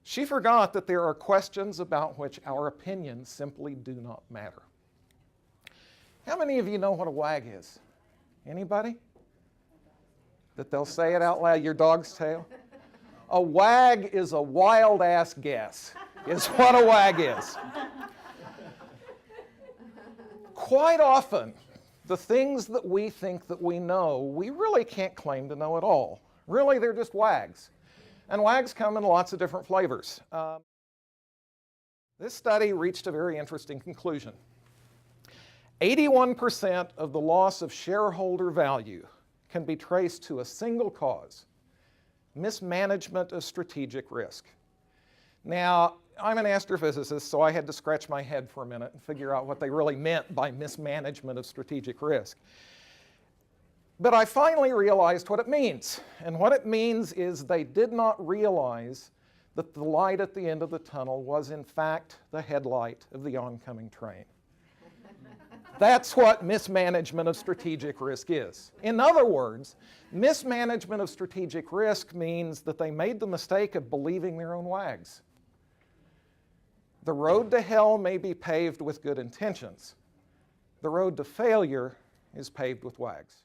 She forgot that there are questions about which our opinions simply do not matter. How many of you know what a wag is? Anybody? That they'll say it out loud, your dog's tail? A wag is a wild-ass guess, is what a wag is. Quite often, the things that we think that we know, we really can't claim to know at all. Really, they're just wags. And wags come in lots of different flavors. This study reached a very interesting conclusion. 81% of the loss of shareholder value can be traced to a single cause: mismanagement of strategic risk. Now, I'm an astrophysicist, so I had to scratch my head for a minute and figure out what they really meant by mismanagement of strategic risk. But I finally realized what it means. And what it means is they did not realize that the light at the end of the tunnel was, in fact, the headlight of the oncoming train. That's what mismanagement of strategic risk is. In other words, mismanagement of strategic risk means that they made the mistake of believing their own wags. The road to hell may be paved with good intentions. The road to failure is paved with wags.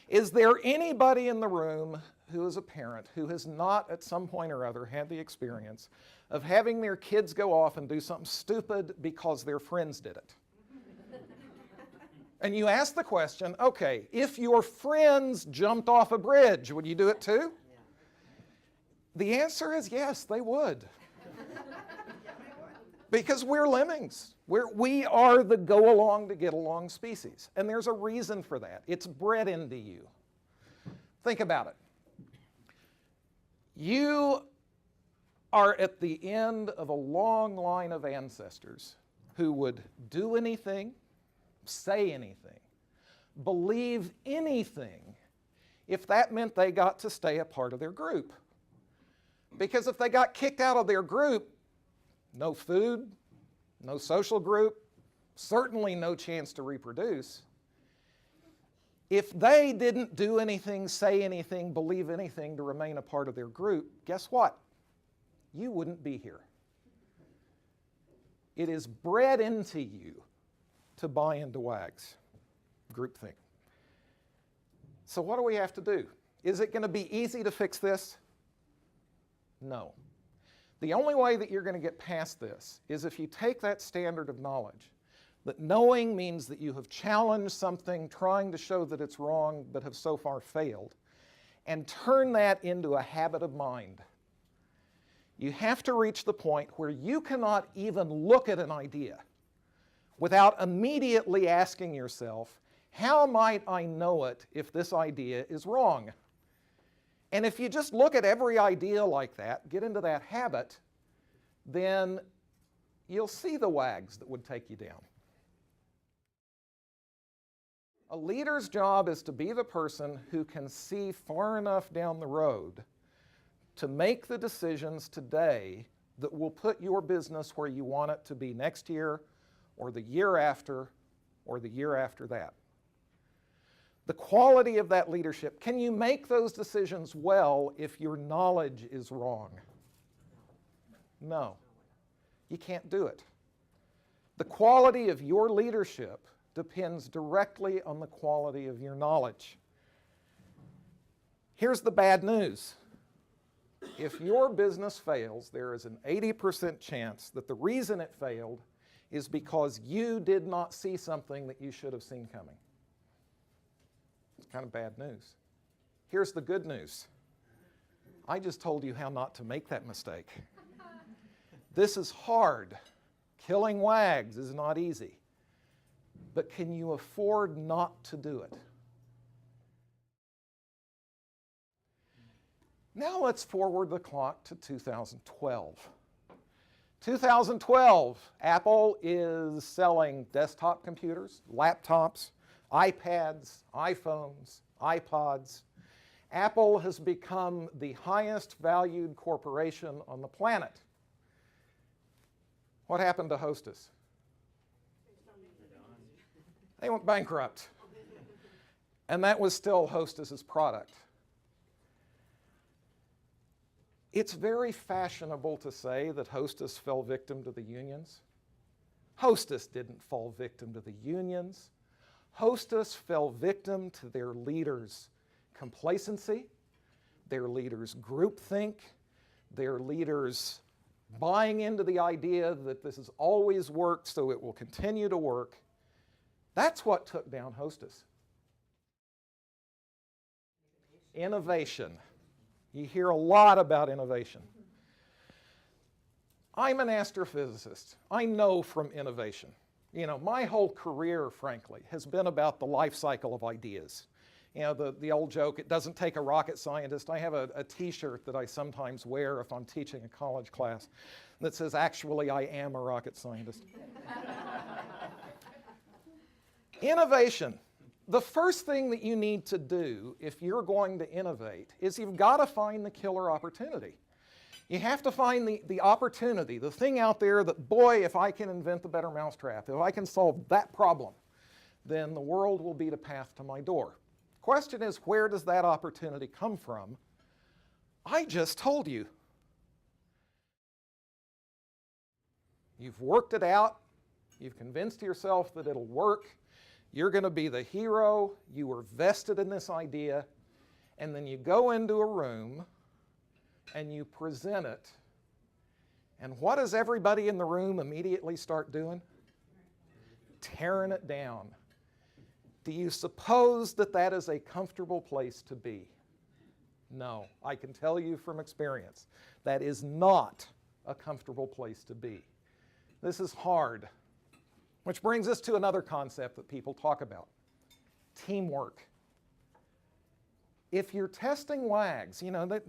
Is there anybody in the room who is a parent who has not at some point or other had the experience of having their kids go off and do something stupid because their friends did it? And you ask the question, okay, if your friends jumped off a bridge, would you do it too? The answer is yes, they would. Because we're lemmings. We are the go-along to get along species. And there's a reason for that. It's bred into you. Think about it. You are at the end of a long line of ancestors who would do anything, say anything, believe anything if that meant they got to stay a part of their group. Because if they got kicked out of their group, no food, no social group, certainly no chance to reproduce. If they didn't do anything, say anything, believe anything to remain a part of their group, guess what? You wouldn't be here. It is bred into you to buy into wags, groupthink. So what do we have to do? Is it going to be easy to fix this? No. The only way that you're going to get past this is if you take that standard of knowledge, that knowing means that you have challenged something, trying to show that it's wrong, but have so far failed, and turn that into a habit of mind. You have to reach the point where you cannot even look at an idea without immediately asking yourself, how might I know it if this idea is wrong? And if you just look at every idea like that, get into that habit, then you'll see the wags that would take you down. A leader's job is to be the person who can see far enough down the road to make the decisions today that will put your business where you want it to be next year, or the year after, or the year after that. The quality of that leadership, can you make those decisions well if your knowledge is wrong? No, you can't do it. The quality of your leadership depends directly on the quality of your knowledge. Here's the bad news. If your business fails, there is an 80% chance that the reason it failed is because you did not see something that you should have seen coming. It's kind of bad news. Here's the good news. I just told you how not to make that mistake. This is hard. Killing wags is not easy. But can you afford not to do it? Now let's forward the clock to 2012. 2012, Apple is selling desktop computers, laptops, iPads, iPhones, iPods. Apple has become the highest valued corporation on the planet. What happened to Hostess? They went bankrupt. And that was still Hostess's product. It's very fashionable to say that Hostess fell victim to the unions. Hostess didn't fall victim to the unions. Hostess fell victim to their leaders' complacency, their leaders' groupthink, their leaders buying into the idea that this has always worked, so it will continue to work. That's what took down Hostess. Innovation. You hear a lot about innovation. I'm an astrophysicist. I know from innovation. You know, my whole career, frankly, has been about the life cycle of ideas. You know, the old joke, it doesn't take a rocket scientist. I have a t-shirt that I sometimes wear if I'm teaching a college class that says, actually, I am a rocket scientist. Innovation. The first thing that you need to do if you're going to innovate is you've got to find the killer opportunity. You have to find the opportunity, the thing out there that, boy, if I can invent the better mousetrap, if I can solve that problem, then the world will be the path to my door. Question is, where does that opportunity come from? I just told you. You've worked it out. You've convinced yourself that it'll work. You're going to be the hero. You were vested in this idea. And then you go into a room and you present it. And what does everybody in the room immediately start doing? Tearing it down. Do you suppose that that is a comfortable place to be? No, I can tell you from experience, that is not a comfortable place to be. This is hard. Which brings us to another concept that people talk about, teamwork. If you're testing WAGs, you know,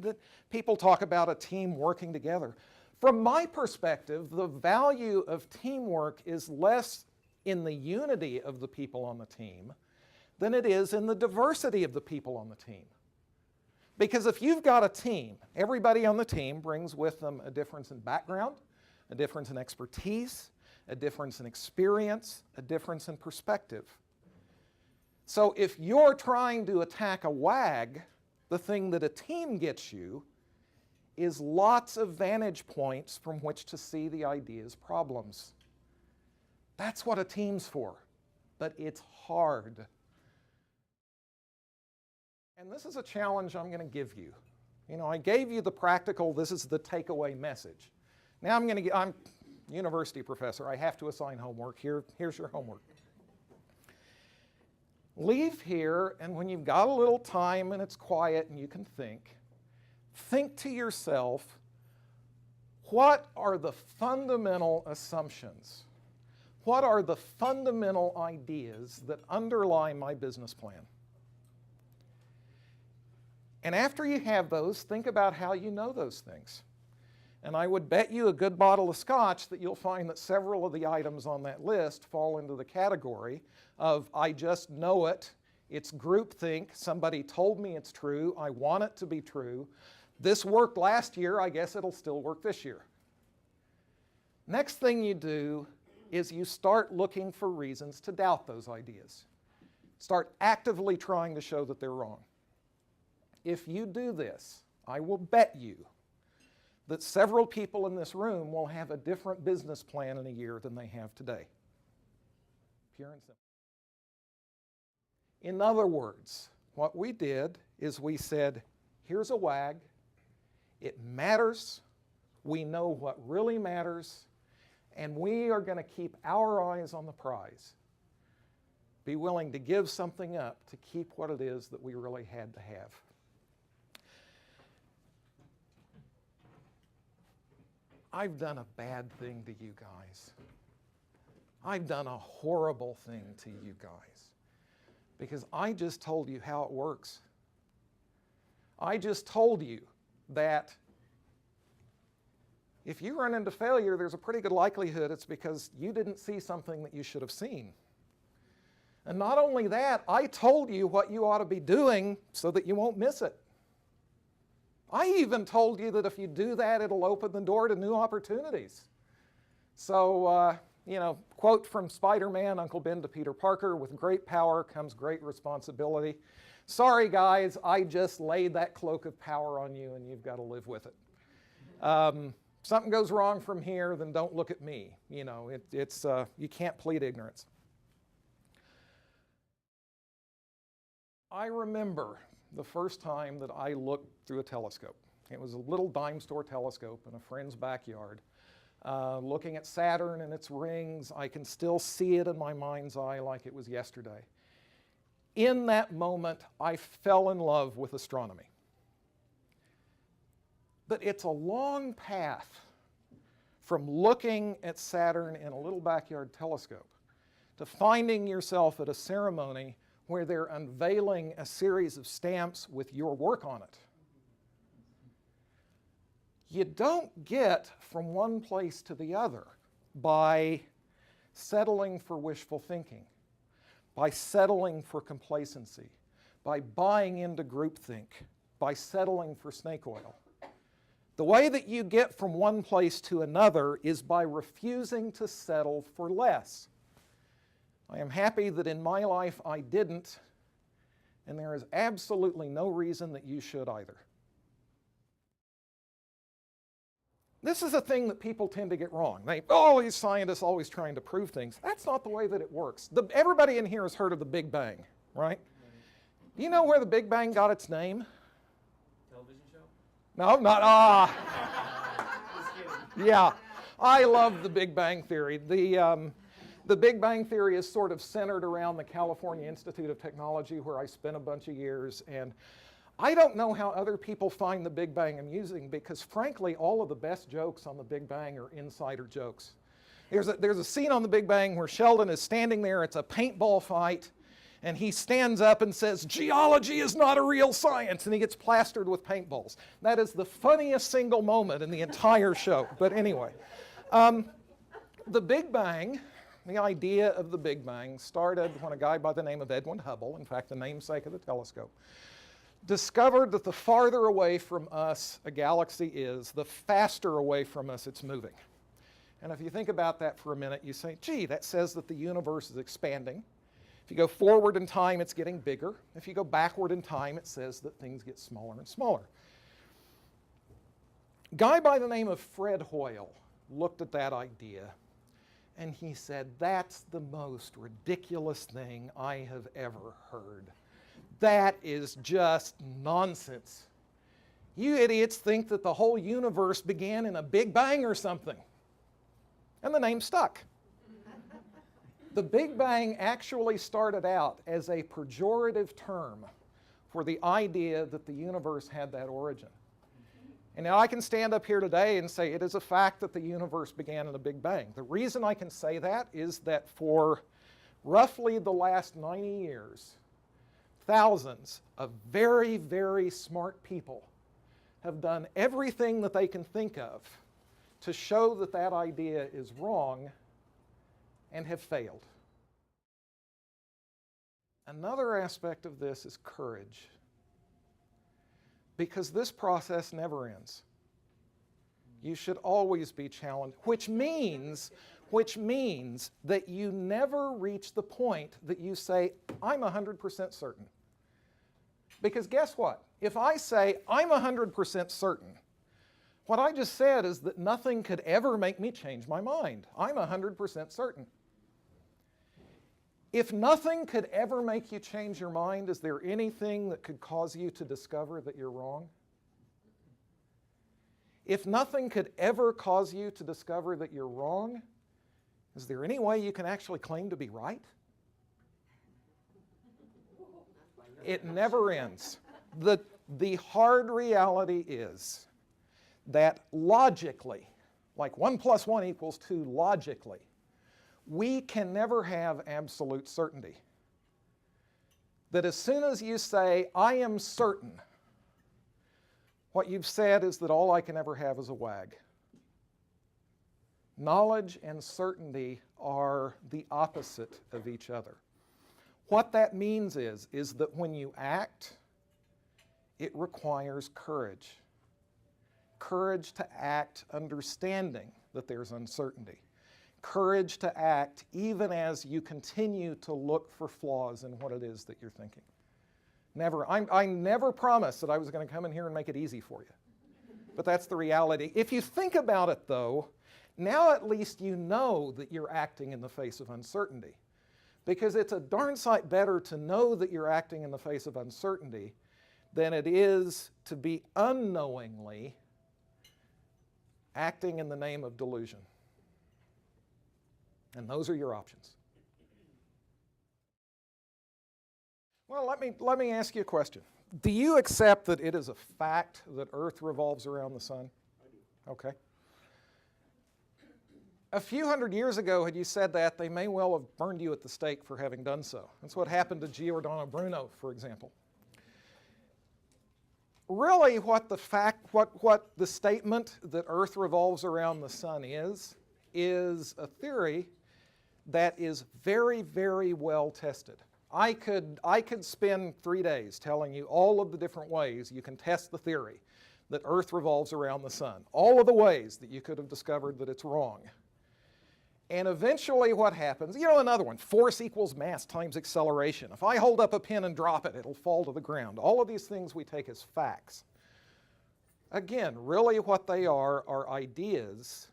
people talk about a team working together. From my perspective, the value of teamwork is less in the unity of the people on the team than it is in the diversity of the people on the team. Because if you've got a team, everybody on the team brings with them a difference in background, a difference in expertise, a difference in experience, a difference in perspective. So if you're trying to attack a WAG, the thing that a team gets you is lots of vantage points from which to see the idea's problems. That's what a team's for, but it's hard. And this is a challenge I'm going to give you. You know, I gave you the practical, this is the takeaway message. Now I'm university professor, I have to assign homework. Here's your homework. Leave here, and when you've got a little time and it's quiet and you can think to yourself, what are the fundamental assumptions? What are the fundamental ideas that underlie my business plan? And after you have those, think about how you know those things. And I would bet you a good bottle of scotch that you'll find that several of the items on that list fall into the category of I just know it, it's groupthink, somebody told me it's true, I want it to be true, this worked last year, I guess it'll still work this year. Next thing you do is you start looking for reasons to doubt those ideas. Start actively trying to show that they're wrong. If you do this, I will bet you that several people in this room will have a different business plan in a year than they have today. Pure and simple. In other words, what we did is we said, here's a WAG, it matters, we know what really matters, and we are going to keep our eyes on the prize. Be willing to give something up to keep what it is that we really had to have. I've done a bad thing to you guys. I've done a horrible thing to you guys because I just told you how it works. I just told you that if you run into failure, there's a pretty good likelihood it's because you didn't see something that you should have seen. And not only that, I told you what you ought to be doing so that you won't miss it. I even told you that if you do that, it'll open the door to new opportunities. So, you know, quote from Spider-Man, Uncle Ben to Peter Parker, with great power comes great responsibility. Sorry, guys, I just laid that cloak of power on you and you've got to live with it. Something goes wrong from here, then don't look at me. You know, you can't plead ignorance. I remember the first time that I looked through a telescope. It was a little dime store telescope in a friend's backyard. Looking at Saturn and its rings, I can still see it in my mind's eye like it was yesterday. In that moment, I fell in love with astronomy. But it's a long path from looking at Saturn in a little backyard telescope to finding yourself at a ceremony where they're unveiling a series of stamps with your work on it. You don't get from one place to the other by settling for wishful thinking, by settling for complacency, by buying into groupthink, by settling for snake oil. The way that you get from one place to another is by refusing to settle for less. I am happy that in my life I didn't, and there is absolutely no reason that you should either. This is a thing that people tend to get wrong. These scientists always trying to prove things. That's not the way that it works. Everybody in here has heard of the Big Bang, right? Do you know where the Big Bang got its name? Television show? No, not, Yeah, I love the Big Bang Theory. The Big Bang Theory is sort of centered around the California Institute of Technology, where I spent a bunch of years, and I don't know how other people find the Big Bang amusing, because frankly, all of the best jokes on the Big Bang are insider jokes. There's a scene on the Big Bang where Sheldon is standing there, it's a paintball fight, and he stands up and says, "Geology is not a real science," and he gets plastered with paintballs. That is the funniest single moment in the entire show. But anyway, the Big Bang, the idea of the Big Bang started when a guy by the name of Edwin Hubble, in fact the namesake of the telescope, discovered that the farther away from us a galaxy is, the faster away from us it's moving. And if you think about that for a minute, you say, gee, that says that the universe is expanding. If you go forward in time, it's getting bigger. If you go backward in time, it says that things get smaller and smaller. A guy by the name of Fred Hoyle looked at that idea, and he said, that's the most ridiculous thing I have ever heard. That is just nonsense. You idiots think that the whole universe began in a Big Bang or something. And the name stuck. The Big Bang actually started out as a pejorative term for the idea that the universe had that origin. And now I can stand up here today and say it is a fact that the universe began in a Big Bang. The reason I can say that is that for roughly the last 90 years, thousands of very, very smart people have done everything that they can think of to show that that idea is wrong and have failed. Another aspect of this is courage, because this process never ends. You should always be challenged, which means that you never reach the point that you say, I'm 100% certain. Because guess what? If I say, I'm 100% certain, what I just said is that nothing could ever make me change my mind. I'm 100% certain. If nothing could ever make you change your mind, is there anything that could cause you to discover that you're wrong? If nothing could ever cause you to discover that you're wrong, is there any way you can actually claim to be right? It never ends. The hard reality is that logically, like 1 + 1 = 2 logically, we can never have absolute certainty. That as soon as you say, I am certain, what you've said is that all I can ever have is a wag. Knowledge and certainty are the opposite of each other. What that means is that when you act, it requires courage. Courage to act understanding that there's uncertainty. Courage to act even as you continue to look for flaws in what it is that you're thinking. Never, I never promised that I was going to come in here and make it easy for you. But that's the reality. If you think about it, though, now at least you know that you're acting in the face of uncertainty. Because it's a darn sight better to know that you're acting in the face of uncertainty than it is to be unknowingly acting in the name of delusion. And those are your options. Well, let me ask you a question. Do you accept that it is a fact that Earth revolves around the sun? I do. Okay. A few hundred years ago, had you said that, they may well have burned you at the stake for having done so. That's what happened to Giordano Bruno, for example. Really, what the statement that Earth revolves around the sun is a theory that is very, very well tested. I could spend 3 days telling you all of the different ways you can test the theory that Earth revolves around the sun, all of the ways that you could have discovered that it's wrong. And eventually what happens, another one, force equals mass times acceleration. If I hold up a pin and drop it, it'll fall to the ground. All of these things we take as facts. Again, really what they are ideas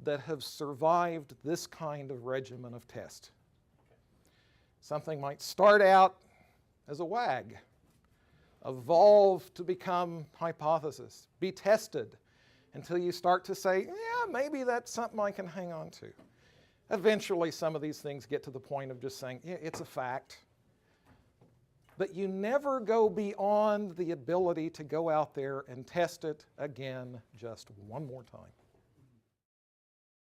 that have survived this kind of regimen of test. Something might start out as a WAG, evolve to become hypothesis, be tested until you start to say, yeah, maybe that's something I can hang on to. Eventually, some of these things get to the point of just saying, yeah, it's a fact. But you never go beyond the ability to go out there and test it again just one more time.